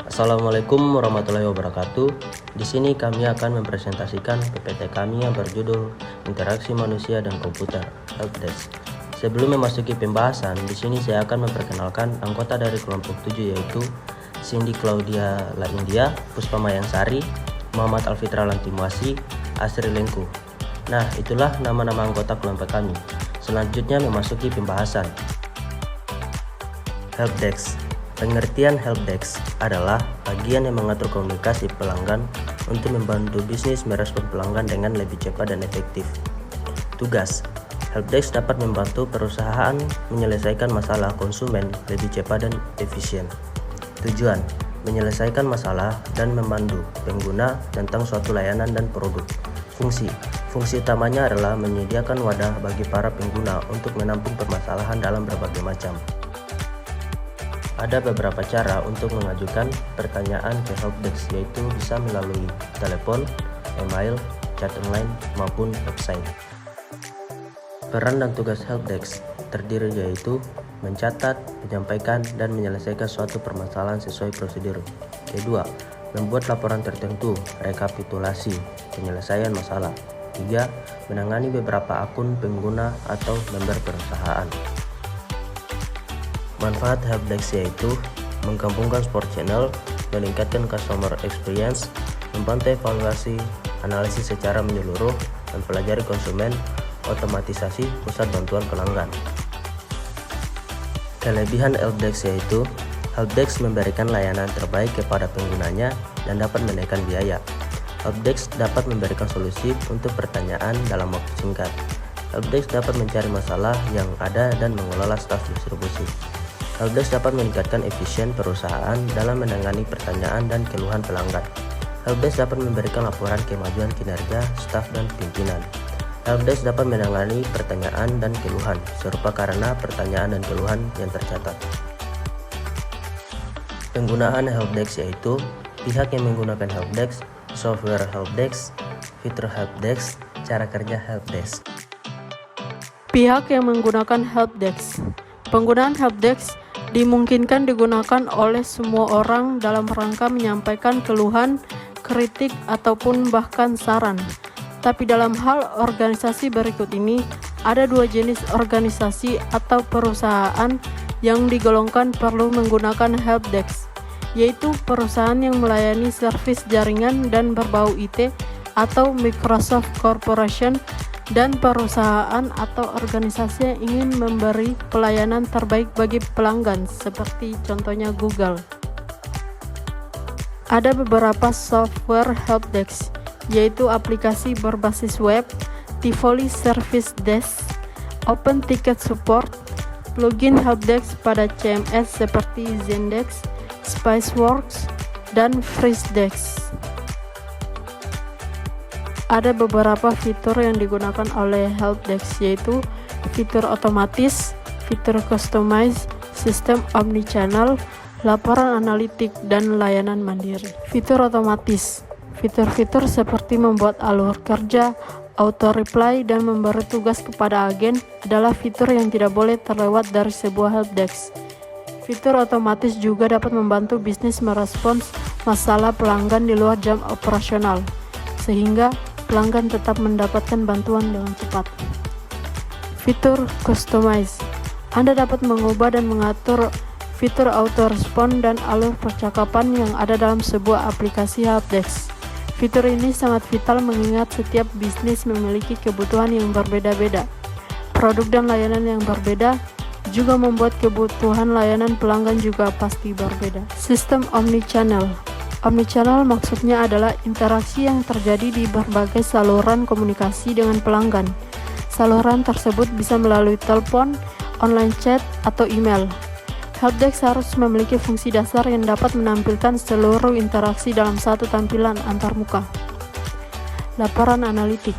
Assalamualaikum warahmatullahi wabarakatuh. Di sini kami akan mempresentasikan PPT kami yang berjudul Interaksi Manusia dan Komputer (Helpdesk). Sebelum memasuki pembahasan, di sini saya akan memperkenalkan anggota dari kelompok 7 yaitu Cindy Claudia La India, Puspa Mayangsari, Muhammad Alfitra Lantimuasi, Asri Lengku. Nah, itulah nama-nama anggota kelompok kami. Selanjutnya memasuki pembahasan. Helpdesk. Pengertian helpdesk adalah bagian yang mengatur komunikasi pelanggan untuk membantu bisnis merespon pelanggan dengan lebih cepat dan efektif. Tugas: helpdesk dapat membantu perusahaan menyelesaikan masalah konsumen lebih cepat dan efisien. Tujuan: menyelesaikan masalah dan memandu pengguna tentang suatu layanan dan produk. Fungsi utamanya adalah menyediakan wadah bagi para pengguna untuk menampung permasalahan dalam berbagai macam. Ada beberapa cara untuk mengajukan pertanyaan ke helpdesk, yaitu bisa melalui telepon, email, chat online, maupun website. Peran dan tugas helpdesk terdiri yaitu mencatat, menyampaikan, dan menyelesaikan suatu permasalahan sesuai prosedur. Kedua, membuat laporan tertentu, rekapitulasi, penyelesaian masalah. Tiga, menangani beberapa akun pengguna atau member perusahaan. Manfaat helpdesk yaitu menggabungkan support channel, meningkatkan customer experience, membantu evaluasi, analisis secara menyeluruh, mempelajari konsumen, otomatisasi pusat bantuan pelanggan. Kelebihan helpdesk yaitu helpdesk memberikan layanan terbaik kepada penggunanya dan dapat menekan biaya. Helpdesk dapat memberikan solusi untuk pertanyaan dalam waktu singkat. Helpdesk dapat mencari masalah yang ada dan mengelola staf distribusi. Helpdesk dapat meningkatkan efisien perusahaan dalam menangani pertanyaan dan keluhan pelanggan. Helpdesk dapat memberikan laporan kemajuan kinerja staf dan pimpinan. Helpdesk dapat menangani pertanyaan dan keluhan serupa karena pertanyaan dan keluhan yang tercatat. Penggunaan helpdesk yaitu pihak yang menggunakan helpdesk, software helpdesk, fitur helpdesk, cara kerja helpdesk. Pihak yang menggunakan helpdesk. Penggunaan helpdesk dimungkinkan digunakan oleh semua orang dalam rangka menyampaikan keluhan, kritik, ataupun bahkan saran. Tapi dalam hal organisasi berikut ini, ada dua jenis organisasi atau perusahaan yang digolongkan perlu menggunakan helpdesk, yaitu perusahaan yang melayani servis jaringan dan berbau IT atau Microsoft Corporation, dan perusahaan atau organisasi yang ingin memberi pelayanan terbaik bagi pelanggan seperti contohnya Google. Ada beberapa software helpdesk, yaitu aplikasi berbasis web, Tivoli Service Desk, Open Ticket Support, plugin helpdesk pada CMS seperti Zendesk, Spiceworks, dan Freshdesk. Ada beberapa fitur yang digunakan oleh helpdesk, yaitu fitur otomatis, fitur customize, sistem omnichannel, laporan analitik, dan layanan mandiri. Fitur otomatis. Fitur-fitur seperti membuat alur kerja, auto reply, dan memberi tugas kepada agen adalah fitur yang tidak boleh terlewat dari sebuah helpdesk. Fitur otomatis juga dapat membantu bisnis merespons masalah pelanggan di luar jam operasional, sehingga pelanggan tetap mendapatkan bantuan dengan cepat. Fitur customize. Anda dapat mengubah dan mengatur fitur auto respon dan alur percakapan yang ada dalam sebuah aplikasi helpdesk. Fitur ini sangat vital mengingat setiap bisnis memiliki kebutuhan yang berbeda-beda. Produk dan layanan yang berbeda juga membuat kebutuhan layanan pelanggan juga pasti berbeda. Sistem omnichannel. Omnichannel maksudnya adalah interaksi yang terjadi di berbagai saluran komunikasi dengan pelanggan. Saluran tersebut bisa melalui telepon, online chat, atau email. Helpdesk harus memiliki fungsi dasar yang dapat menampilkan seluruh interaksi dalam satu tampilan antarmuka. Laporan analitik.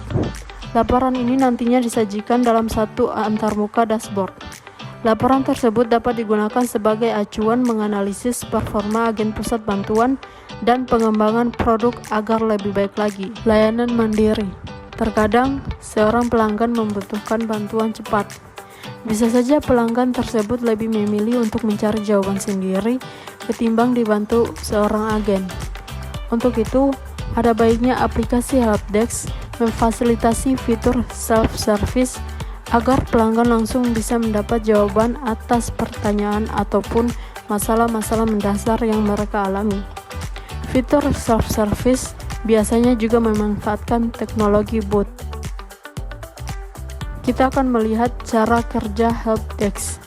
Laporan ini nantinya disajikan dalam satu antarmuka dashboard. Laporan tersebut dapat digunakan sebagai acuan menganalisis performa agen pusat bantuan dan pengembangan produk agar lebih baik lagi. Layanan mandiri. Terkadang, seorang pelanggan membutuhkan bantuan cepat. Bisa saja pelanggan tersebut lebih memilih untuk mencari jawaban sendiri ketimbang dibantu seorang agen. Untuk itu, ada baiknya aplikasi helpdesk memfasilitasi fitur self-service agar pelanggan langsung bisa mendapat jawaban atas pertanyaan ataupun masalah-masalah mendasar yang mereka alami. Fitur self-service biasanya juga memanfaatkan teknologi bot. Kita akan melihat cara kerja helpdesk.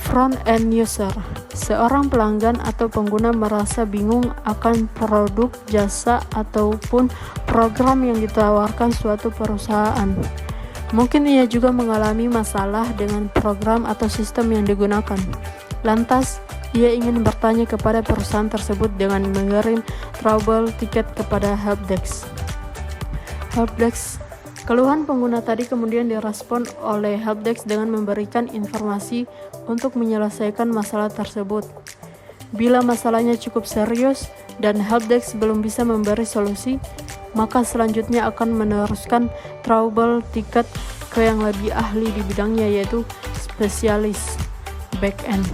Front end user. Seorang pelanggan atau pengguna merasa bingung akan produk, jasa, ataupun program yang ditawarkan suatu perusahaan. Mungkin ia juga mengalami masalah dengan program atau sistem yang digunakan. Lantas, ia ingin bertanya kepada perusahaan tersebut dengan mengirim trouble ticket kepada helpdesk. Keluhan pengguna tadi kemudian direspon oleh helpdesk dengan memberikan informasi untuk menyelesaikan masalah tersebut. Bila masalahnya cukup serius dan helpdesk belum bisa memberi solusi, maka selanjutnya akan meneruskan trouble ticket ke yang lebih ahli di bidangnya, yaitu spesialis back-end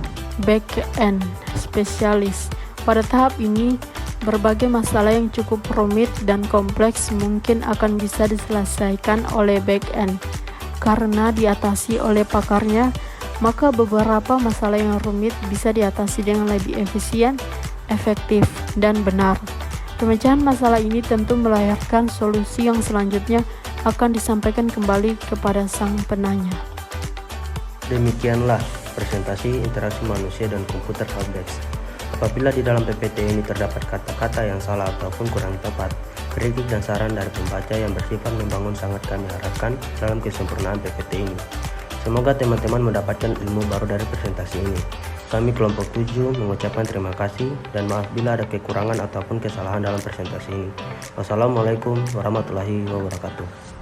spesialis. Pada tahap ini, berbagai masalah yang cukup rumit dan kompleks mungkin akan bisa diselesaikan oleh back-end. Karena diatasi oleh pakarnya, maka beberapa masalah yang rumit bisa diatasi dengan lebih efisien, efektif, dan benar. Pemecahan masalah ini tentu melahirkan solusi yang selanjutnya akan disampaikan kembali kepada sang penanya. Demikianlah presentasi interaksi manusia dan komputer helpdesk. Apabila di dalam PPT ini terdapat kata-kata yang salah ataupun kurang tepat, kritik dan saran dari pembaca yang bersifat membangun sangat kami harapkan dalam kesempurnaan PPT ini. Semoga teman-teman mendapatkan ilmu baru dari presentasi ini. Kami kelompok 7 mengucapkan terima kasih dan maaf bila ada kekurangan ataupun kesalahan dalam presentasi ini. Wassalamualaikum warahmatullahi wabarakatuh.